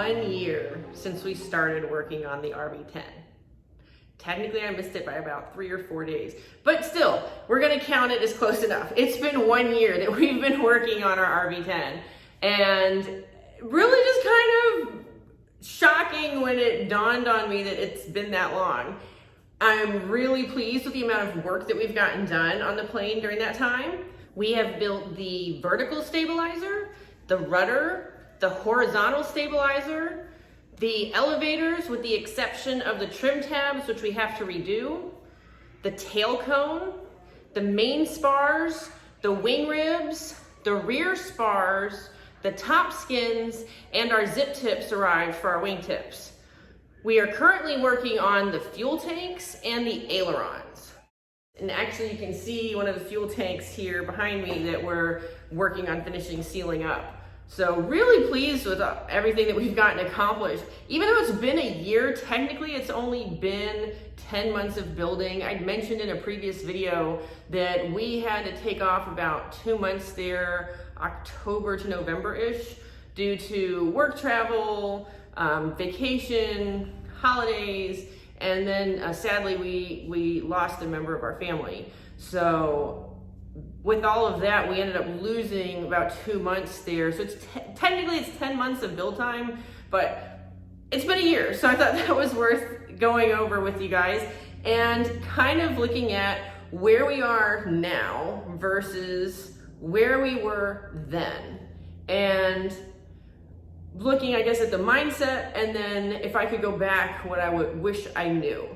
1 year since we started working on the RV-10. Technically, I missed it by about 3 or 4 days, but still, we're gonna count it as close enough. It's been 1 year that we've been working on our RV-10, and really just kind of shocking when it dawned on me that it's been that long. I'm really pleased with the amount of work that we've gotten done on the plane during that time. We have built the vertical stabilizer, the rudder, the horizontal stabilizer, the elevators with the exception of the trim tabs, which we have to redo, the tail cone, the main spars, the wing ribs, the rear spars, the top skins, and our zip tips arrived for our wing tips. We are currently working on the fuel tanks and the ailerons. And actually you can see one of the fuel tanks here behind me that we're working on finishing sealing up. So really pleased with everything that we've gotten accomplished. Even though it's been a year, technically it's only been 10 months of building. I mentioned in a previous video that we had to take off about 2 months there, October to November-ish, due to work travel, vacation, holidays, and then sadly we lost a member of our family. So with all of that, we ended up losing about 2 months there. So it's technically it's 10 months of build time, but it's been a year. So I thought that was worth going over with you guys and kind of looking at where we are now versus where we were then. And looking, I guess, at the mindset, and then if I could go back, what I would wish I knew.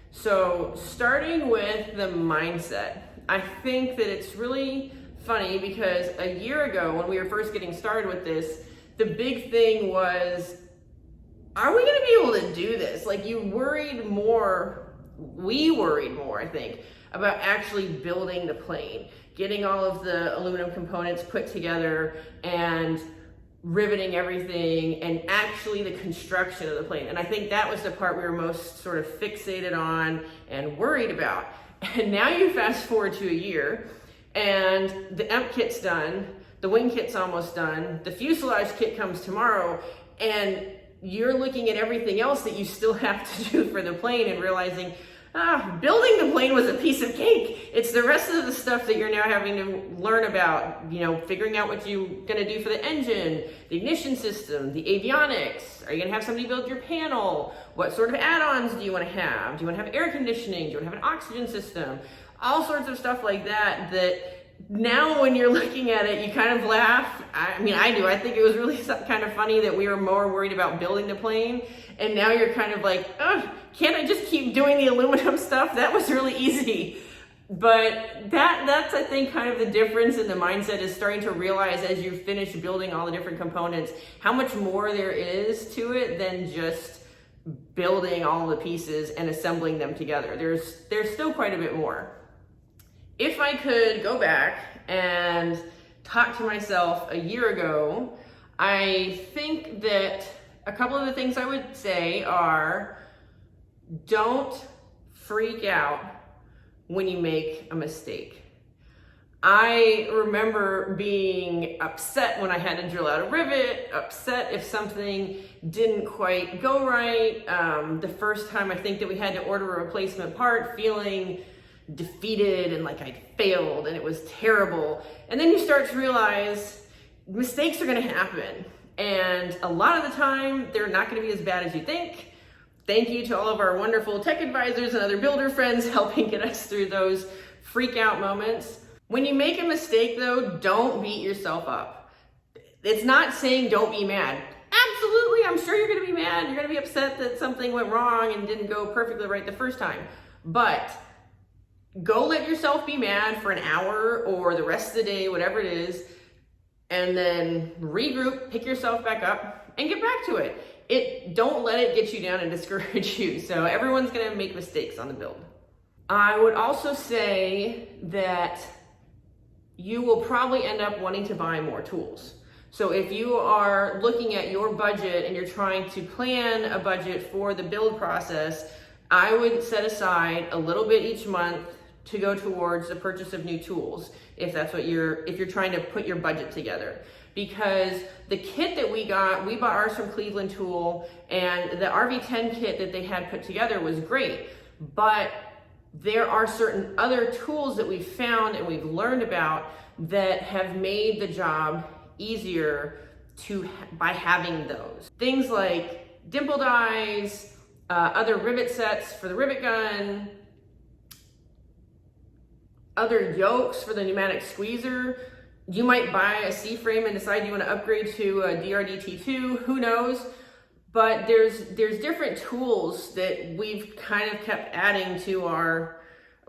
So starting with the mindset, I think that it's really funny because a year ago when we were first getting started with this, the big thing was, are we gonna be able to do this? Like we worried more, I think, about actually building the plane, getting all of the aluminum components put together and riveting everything, and actually the construction of the plane. And I think that was the part we were most sort of fixated on and worried about. And now you fast forward to a year and the emp kit's done, the wing kit's almost done, the fuselage kit comes tomorrow, and you're looking at everything else that you still have to do for the plane and realizing, building the plane was a piece of cake. It's the rest of the stuff that you're now having to learn about, you know, figuring out what you're gonna do for the engine, the ignition system, the avionics. Are you gonna have somebody build your panel? What sort of add-ons do you wanna have? Do you wanna have air conditioning? Do you wanna have an oxygen system? All sorts of stuff like that, that now when you're looking at it, you kind of laugh. I mean, I do. I think it was really kind of funny that we were more worried about building the plane, and now you're kind of like, oh, can't I just keep doing the aluminum stuff? That was really easy. But that's, I think, kind of the difference in the mindset, is starting to realize as you finish building all the different components, how much more there is to it than just building all the pieces and assembling them together. There's still quite a bit more. If I could go back and talk to myself a year ago, I think that a couple of the things I would say are, don't freak out when you make a mistake. I remember being upset when I had to drill out a rivet, upset if something didn't quite go right. The first time I think that we had to order a replacement part, feeling defeated and like I'd failed and it was terrible. And then you start to realize mistakes are gonna happen. And a lot of the time, they're not gonna be as bad as you think. Thank you to all of our wonderful tech advisors and other builder friends helping get us through those freak out moments. When you make a mistake though, don't beat yourself up. It's not saying don't be mad. Absolutely, I'm sure you're gonna be mad. You're gonna be upset that something went wrong and didn't go perfectly right the first time. But go let yourself be mad for an hour or the rest of the day, whatever it is, and then regroup, pick yourself back up, and get back to it. Don't let it get you down and discourage you. So everyone's gonna make mistakes on the build. I would also say that you will probably end up wanting to buy more tools. So if you are looking at your budget and you're trying to plan a budget for the build process, I would set aside a little bit each month to go towards the purchase of new tools, if that's what if you're trying to put your budget together. Because the kit that we bought ours from Cleveland Tool, and the RV-10 kit that they had put together was great, but there are certain other tools that we've found and we've learned about that have made the job easier by having those. Things like dimple dies, other rivet sets for the rivet gun, other yokes for the pneumatic squeezer. You might buy a C-frame and decide you want to upgrade to a DRDT2, who knows? But there's different tools that we've kind of kept adding to our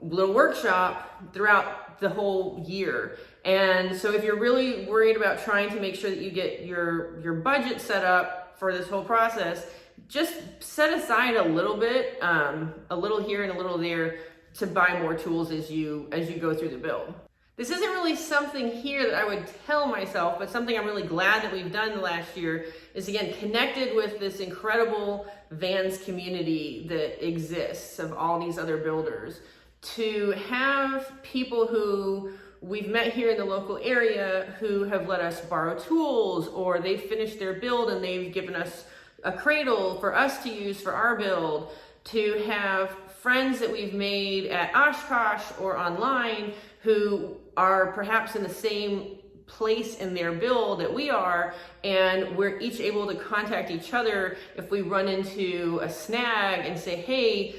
little workshop throughout the whole year. And so if you're really worried about trying to make sure that you get your budget set up for this whole process, just set aside a little bit, a little here and a little there, to buy more tools as you go through the build. This isn't really something here that I would tell myself, but something I'm really glad that we've done the last year is, again, connected with this incredible Vans community that exists of all these other builders, to have people who we've met here in the local area who have let us borrow tools, or they've finished their build and they've given us a cradle for us to use for our build, to have friends that we've made at Oshkosh or online who are perhaps in the same place in their build that we are, and we're each able to contact each other if we run into a snag and say, hey,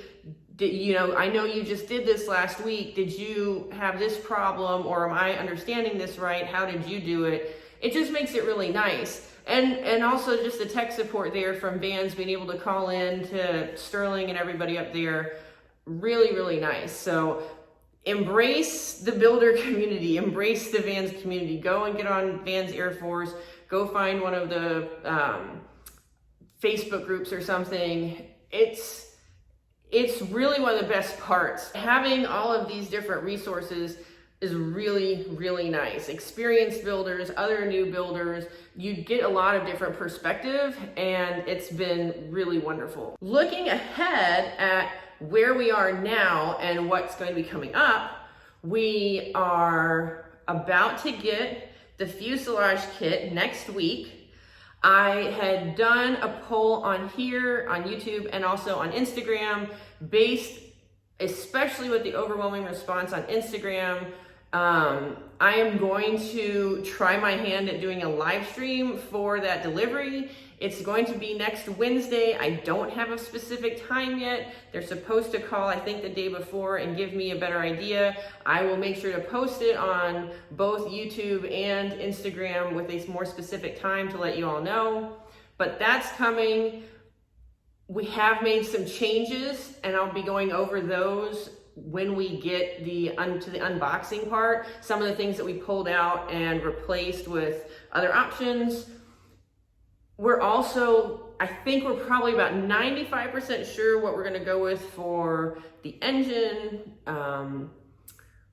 I know you just did this last week. Did you have this problem, or am I understanding this right? How did you do it? It just makes it really nice. And also just the tech support there from Vans, being able to call in to Sterling and everybody up there, really, really nice. So embrace the builder community, embrace the Vans community. Go and get on Vans Air Force, go find one of the Facebook groups or something. It's really one of the best parts. Having all of these different resources is really, really nice. Experienced builders, other new builders, you get a lot of different perspective, and it's been really wonderful. Looking ahead at where we are now and what's going to be coming up, we are about to get the fuselage kit next week. I had done a poll on here, on YouTube, and also on Instagram, based especially with the overwhelming response on Instagram. I am going to try my hand at doing a live stream for that delivery. It's going to be next Wednesday. I don't have a specific time yet. They're supposed to call, I think, the day before and give me a better idea. I will make sure to post it on both YouTube and Instagram with a more specific time to let you all know. But that's coming. We have made some changes, and I'll be going over those when we get to the unboxing part. Some of the things that we pulled out and replaced with other options. We're also, I think we're probably about 95% sure what we're gonna go with for the engine.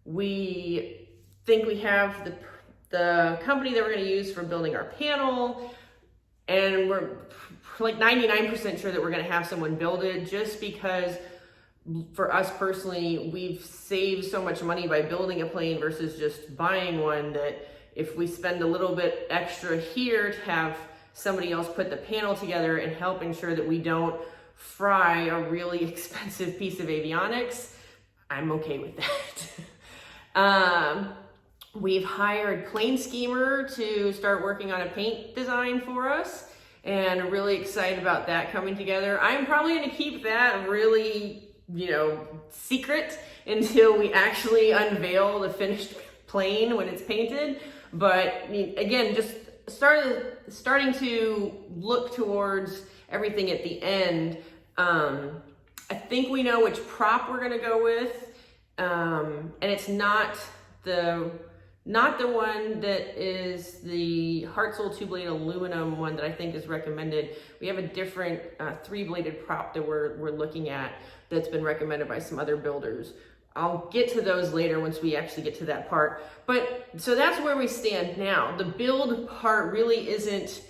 We think we have the company that we're gonna use for building our panel, and we're like 99% sure that we're gonna have someone build it, just because for us personally, we've saved so much money by building a plane versus just buying one, that if we spend a little bit extra here to have somebody else put the panel together and help ensure that we don't fry a really expensive piece of avionics, I'm okay with that. We've hired Plane Schemer to start working on a paint design for us, and really excited about that coming together. I'm probably gonna keep that really, secret until we actually unveil the finished plane when it's painted. But again, just starting to look towards everything at the end. I think we know which prop we're gonna go with, and it's not the one that is the Hartzell 2-blade aluminum one that I think is recommended. We have a different 3-bladed prop that we're looking at that's been recommended by some other builders. I'll get to those later once we actually get to that part. But so that's where we stand now. The build part really isn't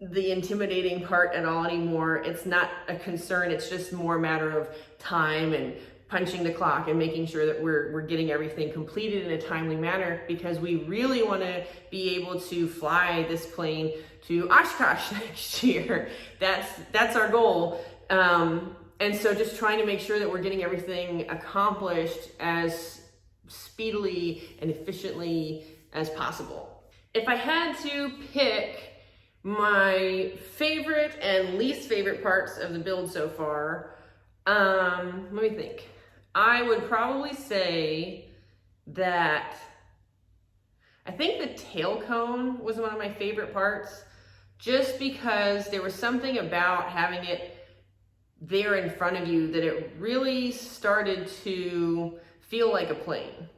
the intimidating part at all anymore. It's not a concern. It's just more a matter of time and punching the clock and making sure that we're getting everything completed in a timely manner, because we really want to be able to fly this plane to Oshkosh next year. That's our goal. And so just trying to make sure that we're getting everything accomplished as speedily and efficiently as possible. If I had to pick my favorite and least favorite parts of the build so far, let me think. I would probably say that I think the tail cone was one of my favorite parts, just because there was something about having it there in front of you that it really started to feel like a plane.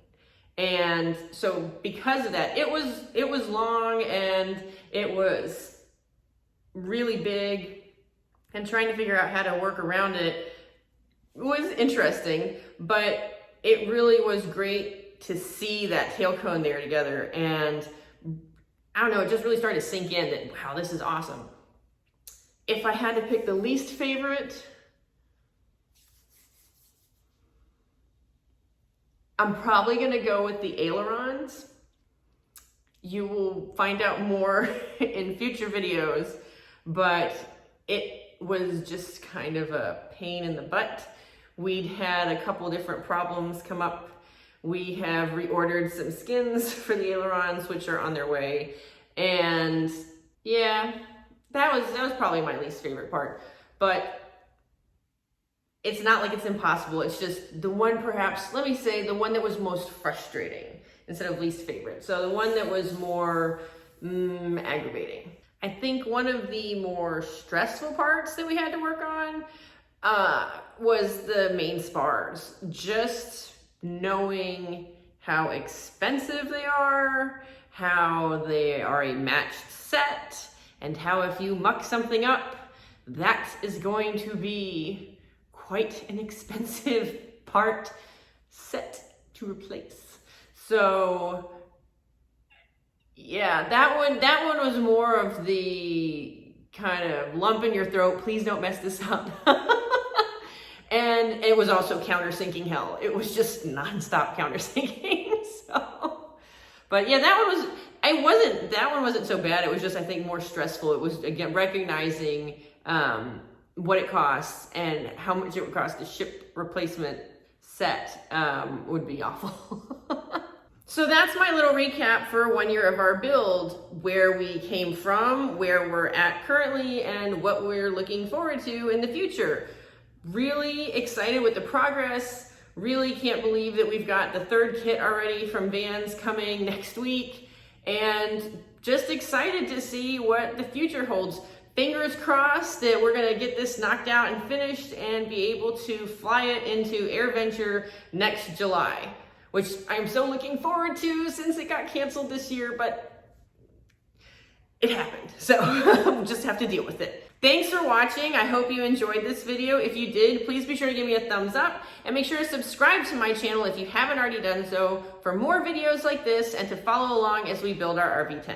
And so because of that, it was long and it was really big, and trying to figure out how to work around it was interesting, but it really was great to see that tail cone there together. And I don't know, it just really started to sink in that, wow, this is awesome. If I had to pick the least favorite, I'm probably gonna go with the ailerons. You will find out more in future videos, but it was just kind of a pain in the butt. We'd had a couple different problems come up. We have reordered some skins for the ailerons, which are on their way. And yeah, that was probably my least favorite part. But it's not like it's impossible. It's just the one, perhaps, let me say, the one that was most frustrating instead of least favorite. So the one that was more aggravating. I think one of the more stressful parts that we had to work on was the main spars. Just knowing how expensive they are, how they are a matched set, and how if you muck something up, that is going to be quite an expensive part set to replace. So yeah, that one was more of the kind of lump in your throat, please don't mess this up. And it was also countersinking hell. It was just nonstop countersinking. So, but yeah, that one wasn't so bad. It was just, I think, more stressful. It was, again, recognizing what it costs and how much it would cost to ship replacement set would be awful. So that's my little recap for 1 year of our build, where we came from, where we're at currently, and what we're looking forward to in the future. Really excited with the progress. Really can't believe that we've got the third kit already from Vans coming next week, and just excited to see what the future holds. Fingers crossed that we're gonna get this knocked out and finished and be able to fly it into AirVenture next July, which I'm so looking forward to since it got canceled this year, but it happened. So we'll just have to deal with it. Thanks for watching. I hope you enjoyed this video. If you did, please be sure to give me a thumbs up and make sure to subscribe to my channel if you haven't already done so for more videos like this and to follow along as we build our RV-10.